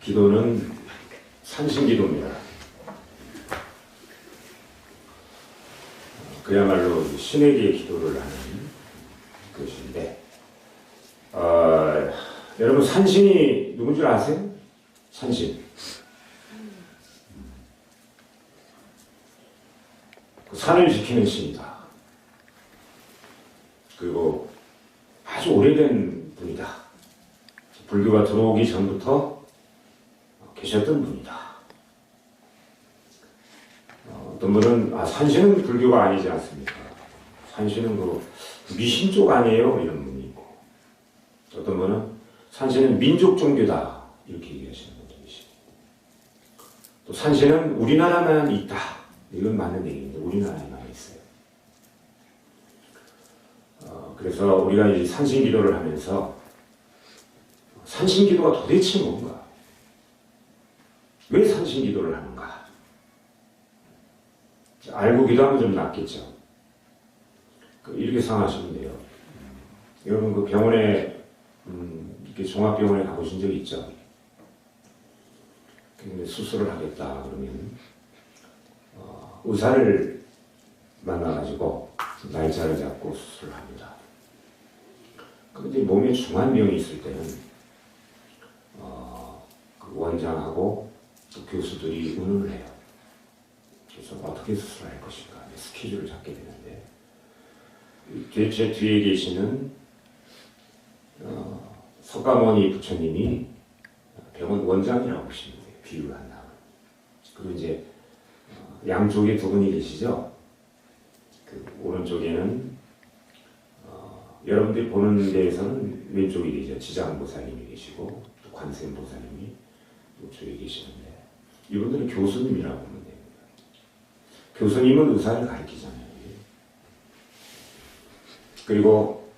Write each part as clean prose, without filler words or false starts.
기도는 산신기도입니다. 그야말로 신에게 기도를 하는 것인데, 여러분 산신이 누군 줄 아세요? 산신. 그 산을 지키는 신이다. 그리고 아주 오래된 분이다. 불교가 들어오기 전부터 계셨던 분이다. 어떤 분은 산신은 불교가 아니지 않습니까? 산신은 그 미신 쪽 아니에요? 이런 분이 있고, 어떤 분은 산신은 민족 종교다 이렇게 얘기하시는 분도 계시고, 또 산신은 우리나라만 있다 이건 맞는 얘기인데 우리나라에만 있어요. 그래서 우리가 이 산신기도를 하면서 산신기도가 도대체 뭔가? 왜 산신기도를 하는가? 알고 기도하면 좀 낫겠죠. 이렇게 생각하시면 돼요. 여러분 그 병원에 이렇게 종합병원에 가보신 적 있죠? 근데 수술을 하겠다 그러면 의사를 만나가지고 날짜를 잡고 수술을 합니다. 그런데 몸에 중한 병이 있을 때는 그 원장하고 또 교수들이 의논을 해요. 그래서 어떻게 수술할 것인가 스케줄을 잡게 되는데, 제 뒤에 계시는 석가모니 부처님이 병원 원장이라고 보시면 돼요. 비유를 한다면. 그리고 이제 양쪽에 두 분이 계시죠. 그 오른쪽에는 여러분들이 보는 데에서는 왼쪽에 계시죠. 지장보살님이 계시고 또 관세음보살님이 이쪽에 계시는데, 이분들은 교수님이라고 보면 됩니다. 교수님은 의사를 가르치잖아요. 그리고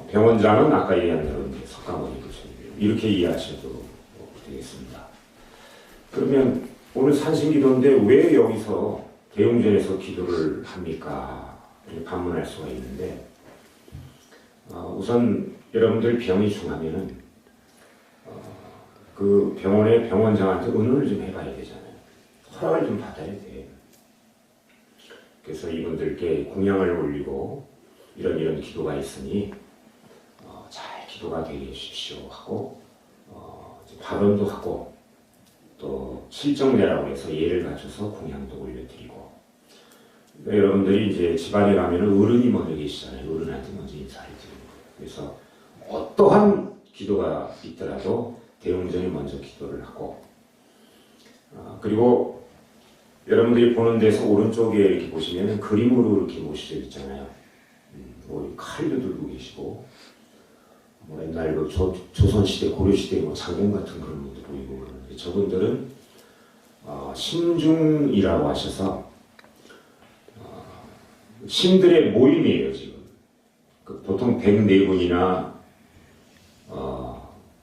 병원장은 아까 얘기한 대로 이제 석가모니 부처님 이렇게 이해하셔도 되겠습니다. 그러면 오늘 산신기도인데 왜 여기서 대웅전에서 기도를 합니까? 이렇게 반문할 수가 있는데, 우선 여러분들 병이 중하면은 그 병원의 병원장한테 의논을 좀 해봐야 되잖아요. 허락을 좀 받아야 돼. 그래서 이분들께 공양을 올리고 이런 기도가 있으니 잘 기도가 되게 해주십시오 하고 발언도 하고 또 실정례라고 해서 예를 갖춰서 공양도 올려드리고, 그러니까 여러분들이 이제 집안에 가면은 어른이 먼저 계시잖아요. 어른한테 먼저 인사를 드리는 거예요. 그래서 어떠한 기도가 있더라도 대웅전에 먼저 기도를 하고, 그리고 여러분들이 보는 데서 오른쪽에 이렇게 보시면 그림으로 이렇게 모셔져 있잖아요. 뭐 칼도 들고 계시고, 뭐 옛날 그 조선시대, 고려시대 뭐 장군 같은 그런 분도 보이고 그러는데, 저분들은 신중이라고 하셔서 신들의 모임이에요, 지금. 보통 104분이나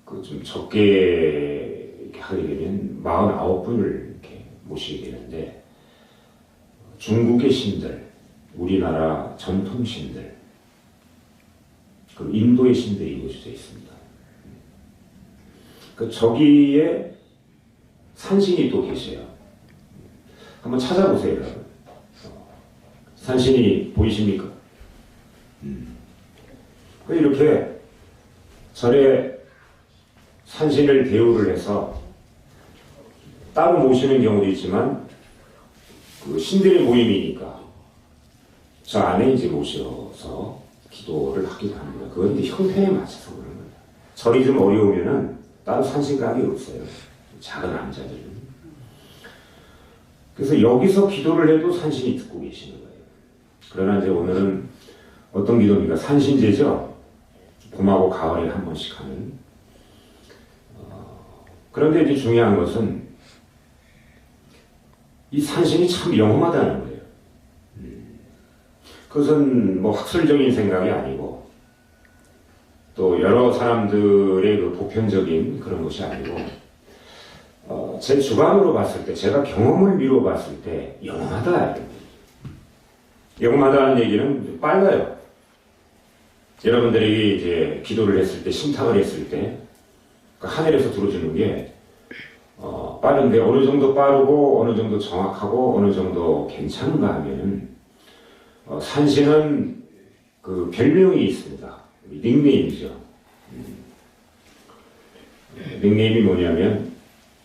그 좀 적게 이렇게 하게 되면 49분을 이렇게 모시게 되는데, 중국의 신들, 우리나라 전통 신들, 그리고 인도의 신들이 모셔져 있습니다. 그 저기에 산신이 또 계세요. 한번 찾아보세요, 여러분. 산신이 보이십니까? 이렇게 절에 산신을 대우를 해서 따로 모시는 경우도 있지만, 그 신들의 모임이니까 저 안에 이제 모셔서 기도를 하기도 합니다. 그건 이제 형편에 맞춰서 그런 거예요. 절이 좀 어려우면은 따로 산신각이 없어요. 작은 암자들은. 그래서 여기서 기도를 해도 산신이 듣고 계시는 거예요. 그러나 이제 오늘은 어떤 기도입니까? 산신제죠. 봄하고 가을에 한 번씩 하는. 그런데 이제 중요한 것은 이 산신이 참 영험하다는 거예요. 그것은 뭐 학술적인 생각이 아니고 또 여러 사람들의 그 보편적인 그런 것이 아니고, 제 주관으로 봤을 때, 제가 경험을 미루어 봤을 때 영험하다. 영험하다는 얘기는 빨라요. 여러분들이 이제 기도를 했을 때, 신탁을 했을 때 그러니까 하늘에서 들어주는 게 빠른데 어느 정도 빠르고 어느 정도 정확하고 어느 정도 괜찮은가 하면은 산신은 그 별명이 있습니다. 닉네임이죠. 닉네임이 뭐냐면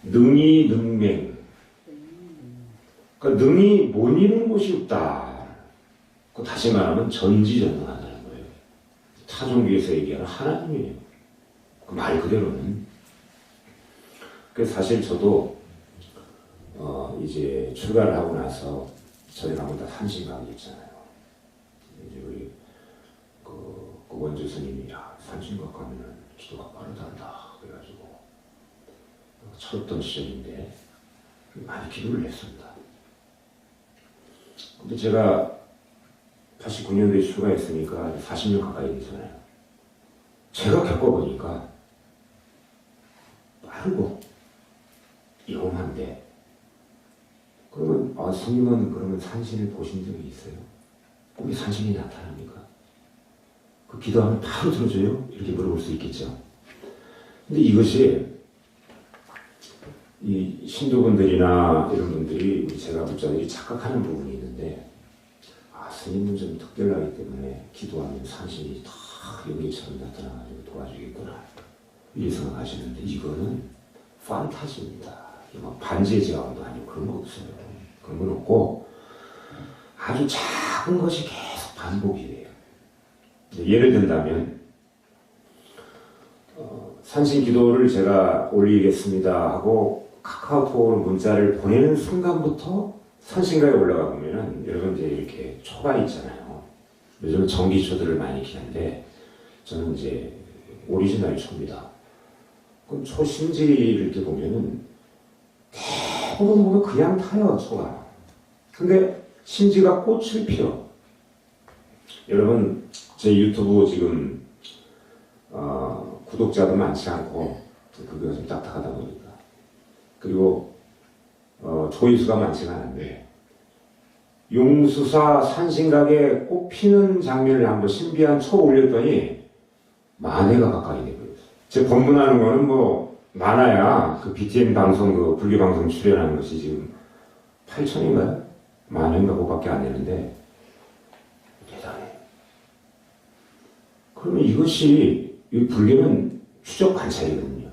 능이 능맹. 그러니까 능이 못 이루는 곳이 없다. 다시 말하면 전지전능하다는 거예요. 타종교에서 얘기하는 하나님이에요. 그 말 그대로는. 그래서 사실 저도 이제 출가를 하고 나서 저희 가면 다 산신각이 있잖아요. 이제 우리 그 원주 스님이 산신각 가면은 기도가 빠르단다 그래가지고 철없던 시절인데 많이 기도를 했습니다. 근데 제가 89년도에 출가했으니까 40년 가까이 되잖아요. 제가 겪어보니까 빠르고 영한데, 그러면 스님은 그러면 산신을 보신 적이 있어요? 꿈에 산신이 나타납니까? 그 기도하면 바로 들어줘요? 이렇게 물어볼 수 있겠죠. 근데 이것이 이 신도분들이나 이런 분들이 제가 불자들이 착각하는 부분이 있는데, 스님은 좀 특별하기 때문에 기도하면 산신이 다 여기처럼 나타나가지고 도와주겠구나 이렇게 생각하시는데, 이거는 판타지입니다. 반지의 제왕도 아니고 그런 거 없어요. 그런 건 없고 아주 작은 것이 계속 반복이 돼요. 예를 든다면 산신 기도를 제가 올리겠습니다 하고 카카오톡으로 문자를 보내는 순간부터 산신가에 올라가 보면은 여러분 이제 이렇게 초가 있잖아요. 요즘은 전기초들을 많이 키는데 저는 이제 오리지널 초입니다. 그럼 초 심지를 이렇게 보면은 대부분 보면 그냥 타요, 초가. 근데 심지가 꽃을 피워. 여러분 제 유튜브 지금 구독자도 많지 않고 그게 좀 딱딱하다 보니까, 그리고 조회수가 많지가 않은데 용수사 산신각에 꽃 피는 장면을 한번 신비한 초 올렸더니 10,000회가 가까이 되고요. 제 법문하는 거는 뭐 많아야 그 BTN 방송, 그 불교 방송 출연하는 것이 지금 8,000인가요? 10,000인가 그거밖에 안 되는데 대단해. 그러면 이것이, 이 불교는 추적 관찰이거든요.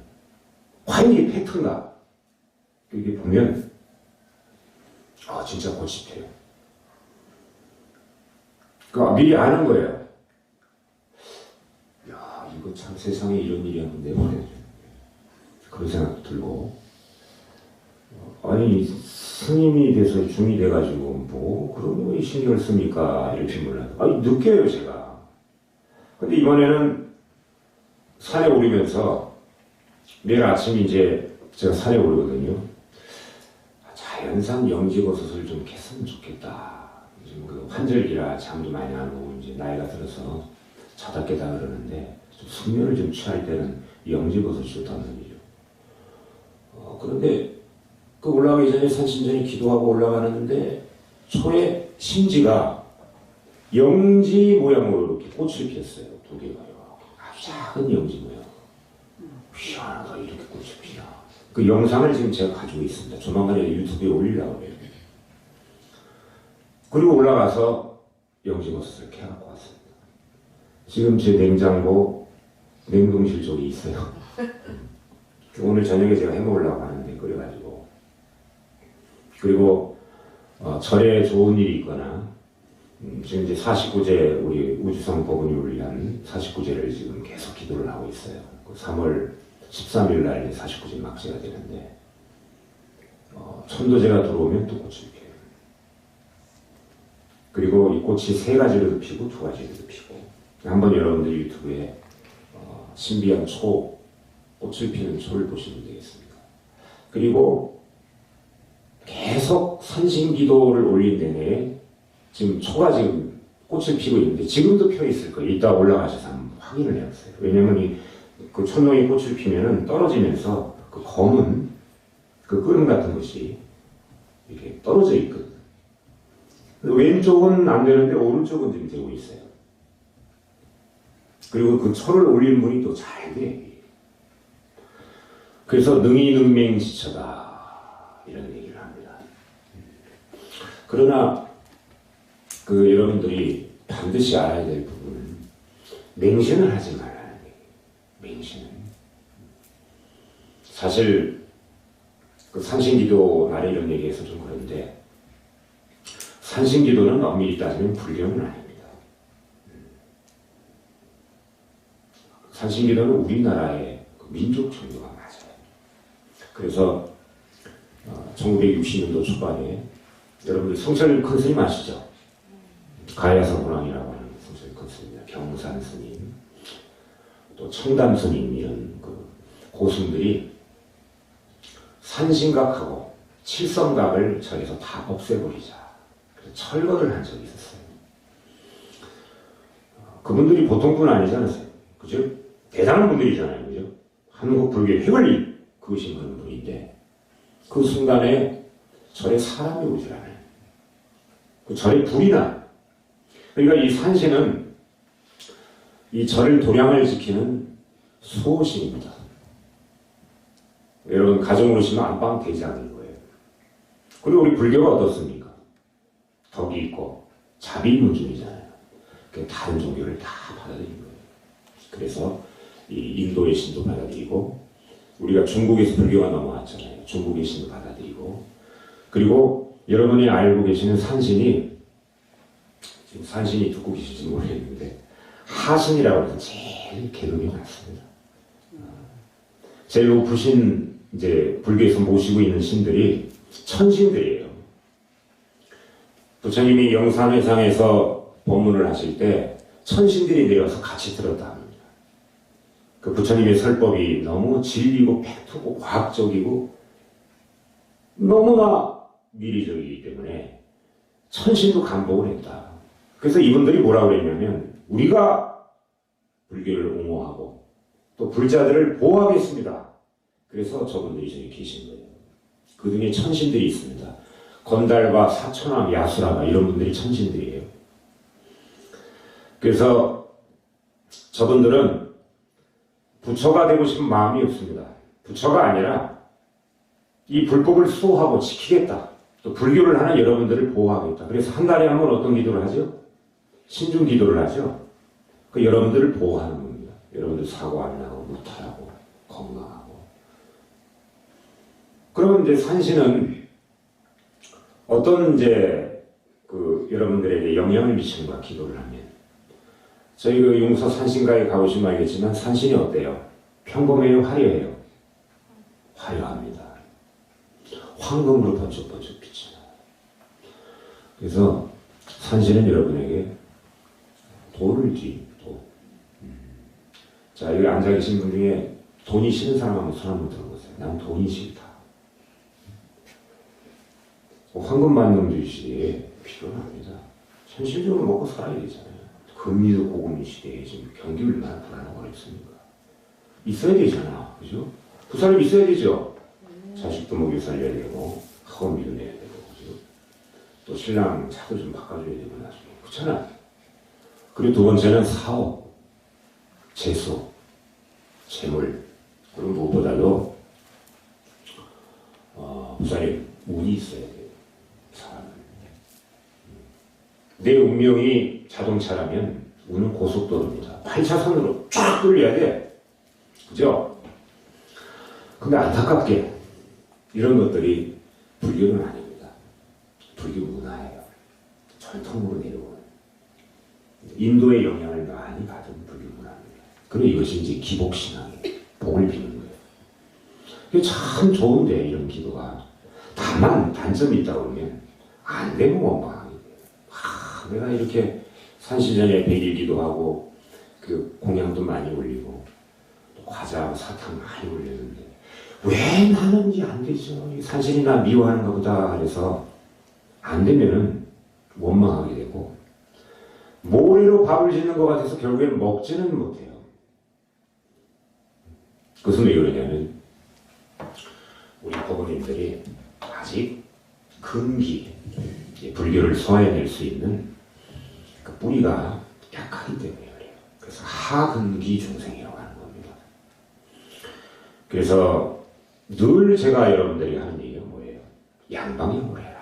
과연 이게 팩트인가? 이게 보면 진짜 꽃이 피어요. 그러니까 미리 아는 거예요. 야, 이거 참 세상에 이런 일이 한데 말이야. 그런 생각도 들고, 아니 스님이 돼서 중이 돼가지고 뭐 그런 거에 신경을 씁니까? 이렇게 몰라요. 느껴요 제가. 근데 이번에는 산에 오르면서 내일 아침 이제 제가 산에 오르거든요. 자연산 영지버섯을 좀 캤으면 좋겠다. 요즘 그 환절기라 잠도 많이 안 오고 이제 나이가 들어서 자다 깨다 그러는데 좀 숙면을 좀 취할 때는 영지버섯이 좋다는 얘기죠. 그런데 그 올라가기 전에 산신전에 기도하고 올라가는데 초에 심지가 영지 모양으로 이렇게 꽃을 피었어요. 2개가요. 아주 작은 영지 모양. 희한하다, 이렇게 꽃이 피나. 그 영상을 지금 제가 가지고 있습니다. 조만간에 유튜브에 올리려고 해요. 그리고 올라가서 영지버섯을 캐갖고 왔습니다. 지금 제 냉장고 냉동실 쪽에 있어요. 오늘 저녁에 제가 해먹으려고 하는데 끓여가지고. 그리고 절에 좋은 일이 있거나 지금 이제 49제 우리 우주성 법운을 위한 49제를 지금 계속 기도를 하고 있어요. 3월 13일 날 49제 막제가 되는데 천도제가 들어오면 또 꽃이 피어요. 그리고 이 꽃이 3가지로도 피고 2가지로도 피고, 한번 여러분들 유튜브에 신비한 초, 꽃을 피는 초를 보시면 되겠습니다. 그리고 계속 산신기도를 올린 내내 지금 초가 지금 꽃을 피고 있는데 지금도 펴 있을 거예요. 이따 올라가셔서 한번 확인을 해보세요. 왜냐면 그 천둥이 꽃을 피면은 떨어지면서 그 검은 그 끈 같은 것이 이렇게 떨어져 있거든. 왼쪽은 안 되는데 오른쪽은 지금 되고 있어요. 그리고 그 초를 올리는 분이 또 잘 돼. 그래서 능이능맹지처다 이런 얘기를 합니다. 그러나 여러분들이 반드시 알아야 될 부분은 맹신을 하지 말라는 얘기예요. 맹신은 사실 산신기도 날에 이런 얘기해서 좀 그런데 산신기도는 엄밀히 따지면 불교는 아닙니다. 산신기도는 우리나라의 민족 종교가 맞아요. 그래서 1960년도 초반에 여러분들 성철 큰 스님 아시죠? 가야사 고랑이라고 하는 성철 큰 스님이나 경산 스님, 또 청담 스님 이런 고승들이 산신각하고 칠성각을 저기서 다 없애버리자. 그래서 철거를 한 적이 있었어요. 그분들이 보통 분 아니지 않았어요. 그죠? 대단한 분들이잖아요. 그죠? 한국 불교의 획을 그으신 그런 분인데 그 순간에 절에 사람이 오질 않아요. 그 절에 불이 나. 그러니까 이 산신은 이 절을 도량을 지키는 수호신입니다. 여러분 가정으로 치면 안방 대장인 거예요. 그리고 우리 불교가 어떻습니까? 덕이 있고 자비문중이잖아요. 다른 종교를 다 받아들인 거예요. 그래서 이 인도의 신도 받아들이고 우리가 중국에서 불교가 넘어왔잖아요. 중국의 신도 받아들이고 그리고 여러분이 알고 계시는 산신이 지금 산신이 듣고 계실지 모르겠는데 하신이라고 해서 제일 계급이 낮습니다. 제일 높으신 이제 불교에서 모시고 있는 신들이 천신들이에요. 부처님이 영산회상에서 법문을 하실 때 천신들이 내려서 같이 들었다 합니다. 그 부처님의 설법이 너무 진리고 팩트고 과학적이고 너무나 미리적이기 때문에 천신도 감복을 했다. 그래서 이분들이 뭐라고 그랬냐면 우리가 불교를 옹호하고 또 불자들을 보호하겠습니다. 그래서 저분들이 저기 계신 거예요. 그 중에 천신들이 있습니다. 건달과 사천왕, 야수라가 이런 분들이 천신들이에요. 그래서 저분들은 부처가 되고 싶은 마음이 없습니다. 부처가 아니라 이 불법을 수호하고 지키겠다. 또 불교를 하는 여러분들을 보호하겠다. 그래서 한 달에 한 번 어떤 기도를 하죠? 신중 기도를 하죠. 그 여러분들을 보호하는 겁니다. 여러분들 사고 안 나고 무탈하고 건강하고. 그러면 이제 산신은 어떤 이제 여러분들에게 영향을 미치는가 기도를 하면 저희 용서 산신가에 가보시면 알겠지만 산신이 어때요? 평범해요? 화려해요? 화려합니다. 황금으로 번쩍번쩍 빛이 나요. 그래서 산신은 여러분에게 도를 도. 자, 여기 앉아 계신 분 중에 돈이 싫은 사람 한번 손 한번 들어보세요. 난 돈이 싫다. 황금만능주의 필요합니다. 현실적으로 먹고 살아야 되잖아요. 금리도 고금리 시대에 지금 경기 얼마나 불안하고 어렵습니까? 있어야 되잖아. 그죠? 부산에 있어야 되죠? 자식도 먹여 살려야 되고, 학원비도 내야 되고, 그죠? 또 신랑 차도 좀 바꿔줘야 되고, 나중에. 그렇잖아. 그리고 두 번째는 사업, 재수, 재물. 그리고 무엇보다도, 부산에 운이 있어야 돼요. 사람은. 내 운명이 자동차라면 운은 고속도로입니다. 8차선으로 쫙 돌려야 돼. 그죠? 근데 안타깝게 이런 것들이 불교는 아닙니다. 불교 문화예요. 전통으로 내려오는 인도의 영향을 많이 받은 불교 문화입니다. 그리고 이것이 이제 기복신앙이에요. 복을 비는 거예요. 이게 참 좋은데 이런 기도가 다만 단점이 있다고 그러면 안 되면 원망하게 돼요. 내가 이렇게 산시전에 100일 기도하고 공양도 많이 올리고 또 과자 사탕 많이 올렸는데 왜 나는 이게 안 되죠? 산신이 나 미워하는가 보다 그래서 안 되면은 원망하게 되고 모래로 밥을 짓는 것 같아서 결국엔 먹지는 못해요. 그것은 왜 그러냐면 우리 법원님들이 아직 근기, 불교를 소화해낼 수 있는 그 뿌리가 약하기 때문에 그래요. 그래서 하근기 중생이라고 하는 겁니다. 그래서 늘 제가 여러분들이 하는 얘기가 뭐예요? 양방향으로 해라.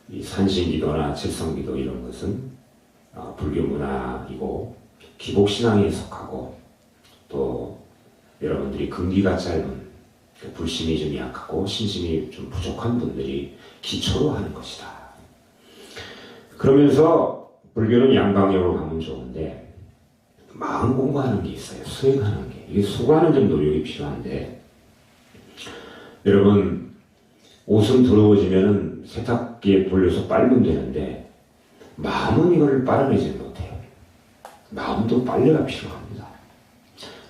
이 산신기도나 칠성기도 이런 것은 불교 문화이고 기복신앙에 속하고 또 여러분들이 근기가 짧은 불심이 좀 약하고 신심이 좀 부족한 분들이 기초로 하는 것이다. 그러면서 불교는 양방향으로 가면 좋은데 마음 공부하는 게 있어요. 수행하는 게. 이게 수고하는 좀 노력이 필요한데 여러분 옷은 더러워지면 세탁기에 돌려서 빨면 되는데 마음은 이걸 빨아내지 못해요. 마음도 빨래가 필요합니다.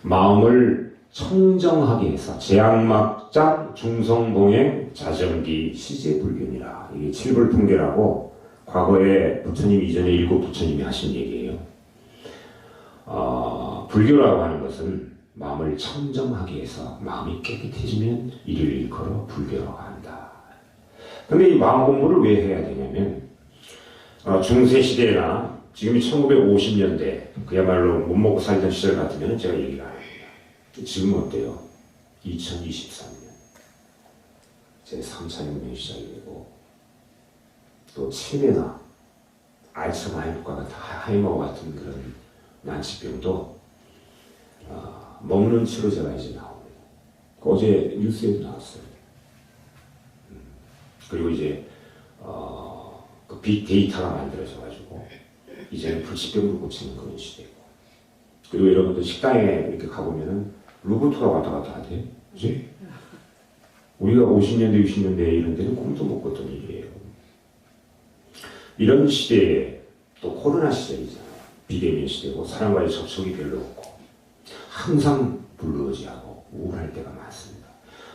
마음을 청정하게 해서 제약막장 중성봉행 자정기 시제불견이라 이게 칠불풍계라고 과거에 부처님 이전에 일곱 부처님이 하신 얘기예요. 불교라고 하는 것은 마음을 청정하게 해서 마음이 깨끗해지면 이를 일컬어 불교라고 한다. 근데 이 마음 공부를 왜 해야 되냐면 중세시대나 지금이 1950년대 그야말로 못 먹고 살던 시절 같으면 제가 얘기를 안 해요. 지금 어때요? 2023년 제 3차 혁명이 시작이 되고 또 치매나 알츠하이머과 같은 하이머 같은 그런 난치병도 먹는 치료제가 이제 나옵니다. 어제 뉴스에도 나왔어요. 그리고 이제 그 빅데이터가 만들어져가지고 이제는 불치병도 고치는 그런 시대고 그리고 여러분들 식당에 이렇게 가보면은 로봇가 왔다 갔다 하대. 그지? 우리가 50년대, 60년대 이런 데는 꿈도 못 꿨던 일이에요. 이런 시대에 또 코로나 시절이잖아요. 비대면 시대고 사람과의 접촉이 별로 없고 항상 불루어지하고 우울할 때가 많습니다.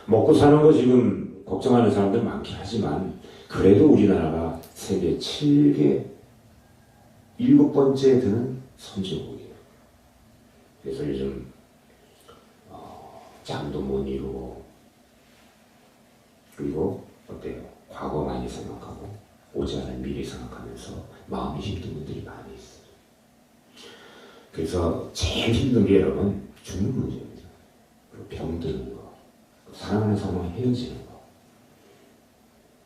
먹고 사는 거 지금 걱정하는 사람들 많긴 하지만 그래도 우리나라가 세계 7개 7번째에 드는 선진국이에요. 그래서 요즘 잠도 못 이루고 그리고 어때요? 과거 많이 생각하고 오지 않을 미래 생각하면서 마음이 힘든 분들이 많이 있어요. 그래서 제일 힘든 게 여러분 죽는 문제입니다. 그리고 병드는 거, 사랑하는 사람과 헤어지는 거,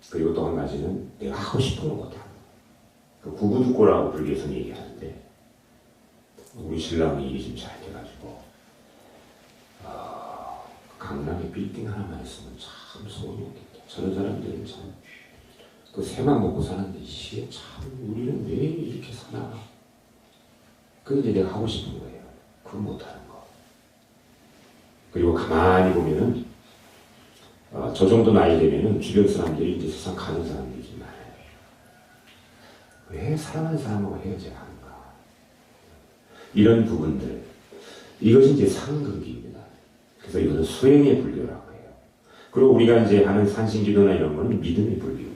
그리고 또 한 가지는 내가 하고 싶은 거 못하는 거. 그 구구두꼬라고 불교에서는 얘기하는데 우리 신랑이 일이 좀 잘 돼가지고 강남에 빌딩 하나만 있으면 참 소원이 없겠다. 저런 사람들은 참 그 새만 먹고 사는데 이게 참 우리는 왜 이렇게 사나. 그게 이제 내가 하고 싶은 거예요. 그거 못하는 거. 그리고 가만히 보면은 저 정도 나이 되면은 주변 사람들이 이제 세상 가는 사람들이 좀 많아요. 왜 사랑하는 사람하고 헤어져야 하는가. 이런 부분들. 이것이 이제 상근기입니다. 그래서 이것은 수행의 불교라고 해요. 그리고 우리가 이제 하는 산신기도나 이런 거는 믿음의 불교입니다.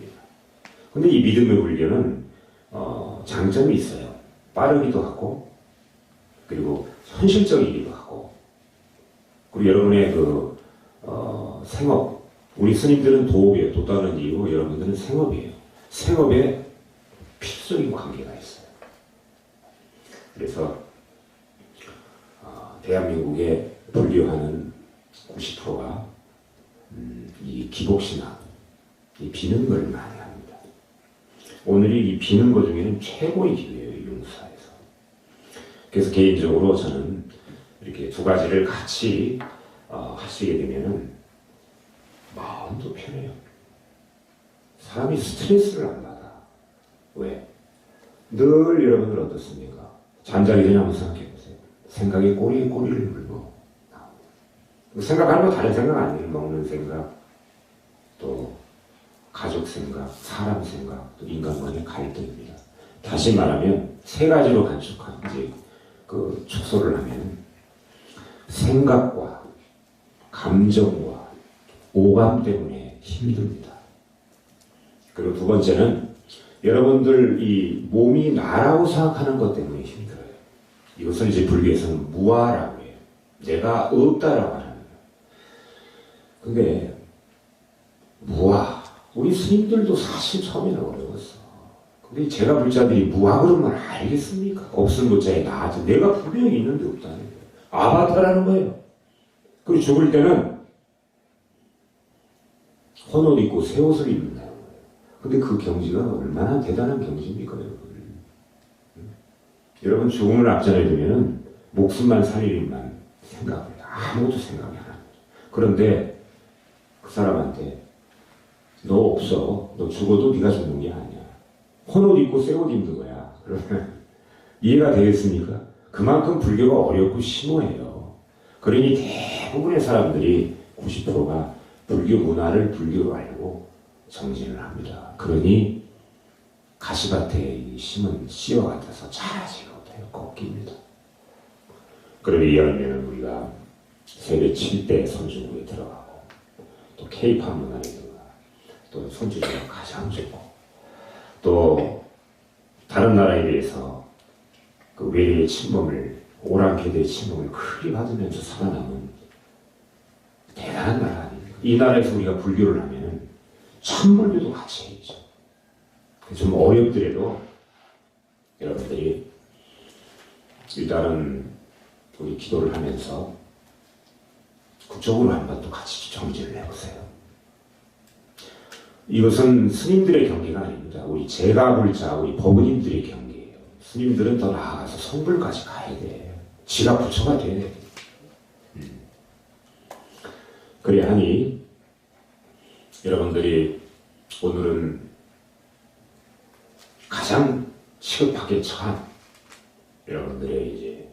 근데 이 믿음의 불교는 장점이 있어요. 빠르기도 하고 그리고 현실적이기도 하고 그리고 여러분의 그 생업 우리 스님들은 도업이에요. 도다는 이유고 여러분들은 생업이에요. 생업에 필수적인 관계가 있어요. 그래서 대한민국의 불교하는 90%가 이 기복신앙, 이 비는 걸 많이 합니다. 오늘이 이 비는 것 중에는 최고의 기회예요. 융사에서. 그래서 개인적으로 저는 이렇게 두 가지를 같이 하시게 되면은 마음도 편해요. 사람이 스트레스를 안 받아. 왜? 늘 여러분들 어떻습니까? 잠자기 전에 한번 생각해보세요. 생각이 꼬리에 꼬리를 물고 생각하는 거 다른 생각 아니에요. 먹는 생각, 또 가족 생각, 사람 생각, 또 인간관계 갈등입니다. 다시 말하면 세 가지로 간축한 이제 그 축소를 하면 생각과 감정과 오감 때문에 힘듭니다. 그리고 두 번째는 여러분들 이 몸이 나라고 생각하는 것 때문에 힘들어요. 이것을 이제 불교에서는 무아라고 해요. 내가 없다라고 하는 거예요. 근데 무아, 우리 스님들도 사실 처음에는 어려웠어. 근데 제가 불자들이 무아 그러면 알겠습니까? 없을 무자에 나아져. 내가 분명히 있는데 없다는 거예요. 아바타라는 거예요. 그리고 죽을 때는 헌옷 입고 새 옷을 입는다는 거예요. 근데 그 경지가 얼마나 대단한 경지입니까, 여러분? 여러분, 죽음을 앞전에 두면은 목숨만 살릴 일만 생각해요. 아무것도 생각이 안 합니다. 그런데 그 사람한테 너 없어. 너 죽어도 네가 죽는 게 아니야. 헌옷 입고 새 옷 입는 거야. 그러면 이해가 되겠습니까? 그만큼 불교가 어렵고 심오해요. 그러니 대부분의 사람들이 90%가 불교 문화를 불교로 알고 정진을 합니다. 그러니 가시밭에 심은 씨와 같아서 자라지가 못해요. 꺾입니다. 그러니 이왕이면 우리가 세배 7대 선진국에 들어가고 또 K-팝 문화라든가 또 손주가 가장 좋고 또 다른 나라에 대해서 그 외래의 침범을 오랑캐들의 침범을 크게 받으면서 살아남은 대단한 나라 아닙니까? 이 나라에서 우리가 불교를 하면은 천불교도 같이 해야죠. 좀 어렵더라도 여러분들이 일단은 우리 기도를 하면서 그쪽으로 한번 또 같이 정진을 해보세요. 이것은 스님들의 경계가 아닙니다. 우리 제가불자, 우리 법은님들의 경계예요. 스님들은 더 나아가서 성불까지 가야 돼. 지가 부처가 돼. 그래야 하니 여러분들이 오늘은 가장 시급하게 처한 여러분들의 이제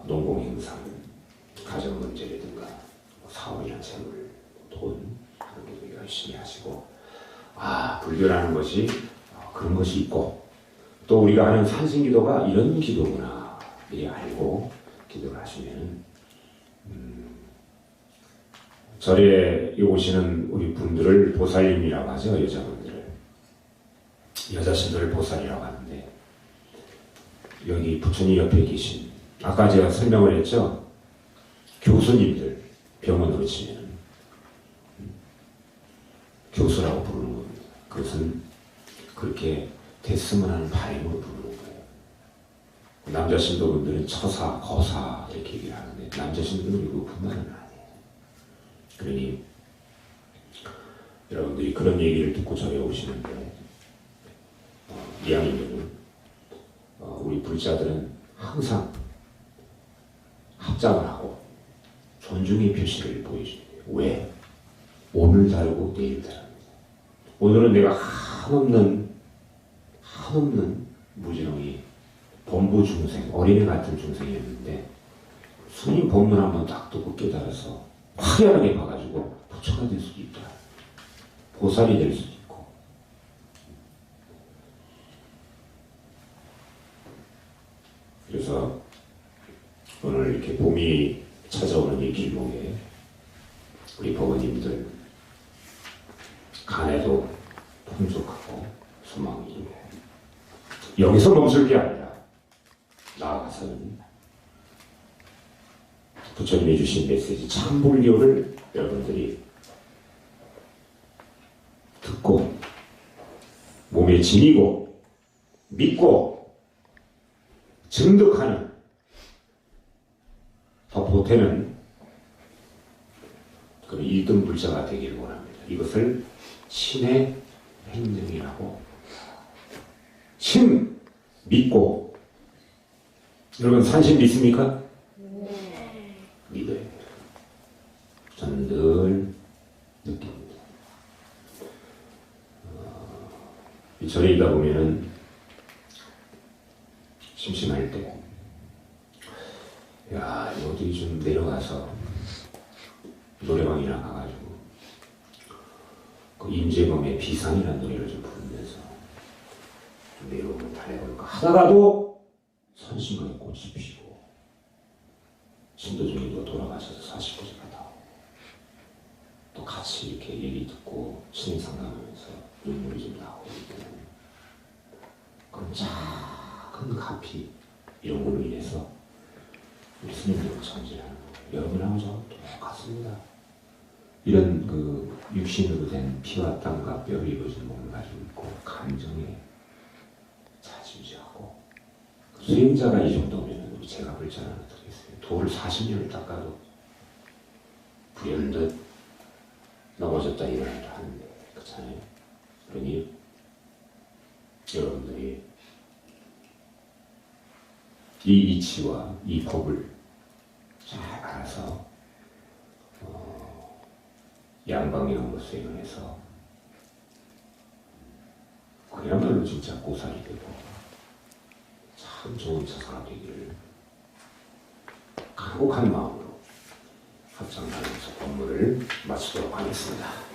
농공행상, 가정 문제라든가 사업이나 재물, 돈 하는 것도 열심히 하시고 불교라는 것이 그런 것이 있고 또 우리가 하는 산신기도가 이런 기도구나 이 알고 기도를 하시면 절에 오시는 우리 분들을 보살님이라고 하죠. 여자분들을 여자신들을 보살이라고 하는데 여기 부처님 옆에 계신 아까 제가 설명을 했죠. 교수님들 병원으로 치면 교수라고 부르는 겁니다. 그것은 그렇게 됐으면 하는 바람으로 부르는 거예요. 남자 신도분들은 처사, 거사 이렇게 얘기를 하는데 남자 신도는 이거뿐만은 아니에요. 그러니 여러분들이 그런 얘기를 듣고 저희 오시는데 이왕이면 우리 불자들은 항상 합장을 하고 존중의 표시를 보여줍니다. 왜? 오늘 다르고 내일 다릅니다. 오늘은 내가 한없는 무지렁이 범부 중생, 어린애 같은 중생이었는데 스님 법문 한번 딱 듣고 깨달아서 화려하게 봐가지고 부처가 될 수도 있다. 보살이 될 수도 있고. 그래서 오늘 이렇게 봄이 찾아오는 이 길목에 우리 법원님들 간에도 풍족하고 소망이 있고 여기서 멈출 게 아니라 나아가서는 부처님이 주신 메시지 참불교를 여러분들이 듣고 몸에 지니고 믿고 증득하는 더 보태는 그런 1등 불자가 되기를 원합니다. 이것을 신의 행정이라고 신 믿고 여러분 산신 믿습니까? 네. 믿어야 돼요. 저는 늘 느낍니다. 이 절에 있다 보면은 심심할 때 야, 어디 좀 내려가서 노래방이나 가가지고 그 임재범의 비상이라는 노래를 좀 부르면서 좀 내려오면 달래볼까 하다가도 선신거에 꽃이 피고 신도중에도 돌아가셔서 49세가 나오고 또 같이 이렇게 얘기 듣고 신의 상담하면서 눈물이 좀 나오고 이때는 그런 작은 가피 이런 걸로 인해서 우리 스님들은 정진하는 거예요. 여러분하고 저하고 똑같습니다. 이런 그 육신으로 된 피와 땀과 뼈를 이루어진 몸을 가지고 있고 감정에 자질지하고 수행자가 이 정도면 우리 제가 불자는 어떻게 했어요? 돌을 40년을 닦아도 불현듯 넘어졌다 일어나다 하는데 그렇잖아요. 그러니 여러분들이 이 이치와 이 법을 잘 알아서 양방향으로 수행을 해서 그야말로 진짜 고살이 되고 참 좋은 처사가 되기를 간곡한 마음으로 합장하면서 법문을 마치도록 하겠습니다.